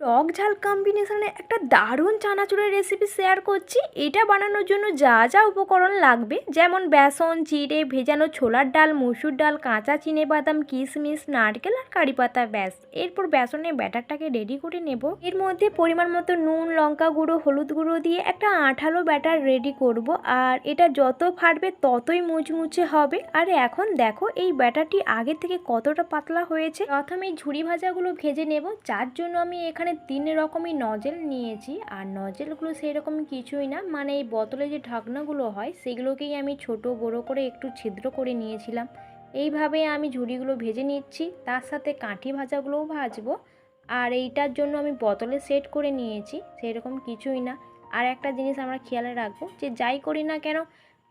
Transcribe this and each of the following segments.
টক ঝাল কম্বিনেশনে একটা দারুণ চানাচুরের রেসিপি শেয়ার করছি। এটা বানানোর জন্য যা যা উপকরণ লাগবে, যেমন বেসন, জিরে, ভেজানো ছোলার ডাল, মসুর ডাল, কাঁচা চিনেবাদাম, কিশমিশ, নারকেল আর কারি পাতা, ব্যাস। এরপর বেসনের ব্যাটারটাকে রেডি করে নেব। এর মধ্যে পরিমাণ মতো নুন, লঙ্কা গুঁড়ো, হলুদ গুঁড়ো দিয়ে একটা আঠালো ব্যাটার রেডি করব। আর এটা যত ফাটবে ততই মুচমুচে হবে। আর এখন দেখো এই ব্যাটারটি আগের থেকে কতটা পাতলা হয়েছে। প্রথমে ঝুরি ভাজাগুলো ভেজে নেব, যার জন্য আমি এখানে 3 রকমই নজেল নিয়েছি। আর নজেলগুলো সেই রকম কিছুই না, মানে এই বোতলে যে ঢাকনাগুলো হয় সেগুলোকেই আমি ছোট বড় করে একটু ছিদ্র করে নিয়েছিলাম। এইভাবে আমি ঝুড়িগুলো ভেজে নিচ্ছি, তার সাথে কাঠি ভাজাগুলোও ভাজবো। আর এইটার জন্য আমি বোতলে সেট করে নিয়েছি, সেই রকম কিছুই না। আর একটা জিনিস আমরা খেয়ালে রাখবো, যে যাই করি না কেন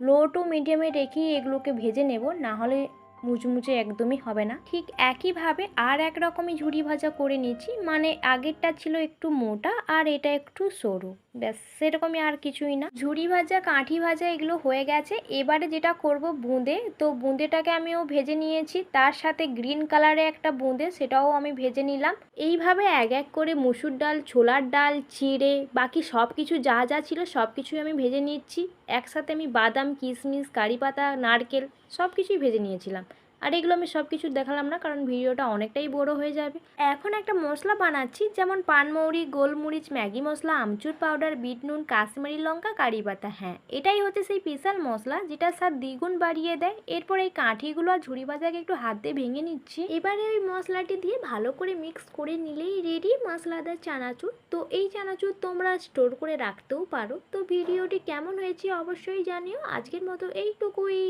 লো টু মিডিয়ামে রেখেই এগুলোকে ভেজে নেব, না হলে মুচমুচে একদমই হবে না। ঠিক একইভাবে আর এক রকমই ঝুরি ভাজা করে নিচ্ছি, মানে আগেরটা ছিল একটু মোটা আর এটা একটু সরু, ব্যাস সেরকমই, আর কিছুই না। ঝুরি ভাজা, কাঠি ভাজা এগুলো হয়ে গেছে। এবারে যেটা করব বোঁদে, তো বোঁদেটাকে আমিও ভেজে নিয়েছি, তার সাথে গ্রিন কালারে একটা বোঁদে সেটাও আমি ভেজে নিলাম। এইভাবে এক এক করে মুসুর ডাল, ছোলার ডাল, চিড়ে, বাকি সব কিছু যা যা ছিল সব কিছুই আমি ভেজে নিচ্ছি। একসাথে আমি বাদাম, কিশমিশ, কারি পাতা, নারকেল সব কিছুই ভেজে নিয়েছিলাম। আর এগুলো আমি সব কিছু দেখালাম না, কারণ ভিডিওটা অনেকটাই বড় হয়ে যাবে। এখন একটা মশলা বানাচ্ছি, যেমন পানমৌরি, গোলমরিচ, ম্যাগি মশলা, আমচুর পাউডার, বিট নুন, কাশ্মীরি লঙ্কা, কারি পাতা। হ্যাঁ, এটাই হচ্ছে সেই স্পেশাল মশলা যেটা স্বাদ দ্বিগুণ বাড়িয়ে দেয়। এরপর এই কাঠিগুলো আর ঝুরি ভাজাকে একটু হাত দিয়ে ভেঙে নিচ্ছি। এবারে ওই মশলাটি দিয়ে ভালো করে মিক্স করে নিলেই রেডি মশলাদার চানাচুর। তো এই চানাচুর তোমরা স্টোর করে রাখতেও পারো। তো ভিডিওটি কেমন হয়েছে অবশ্যই জানিও। আজকের মতো এইটুকুই।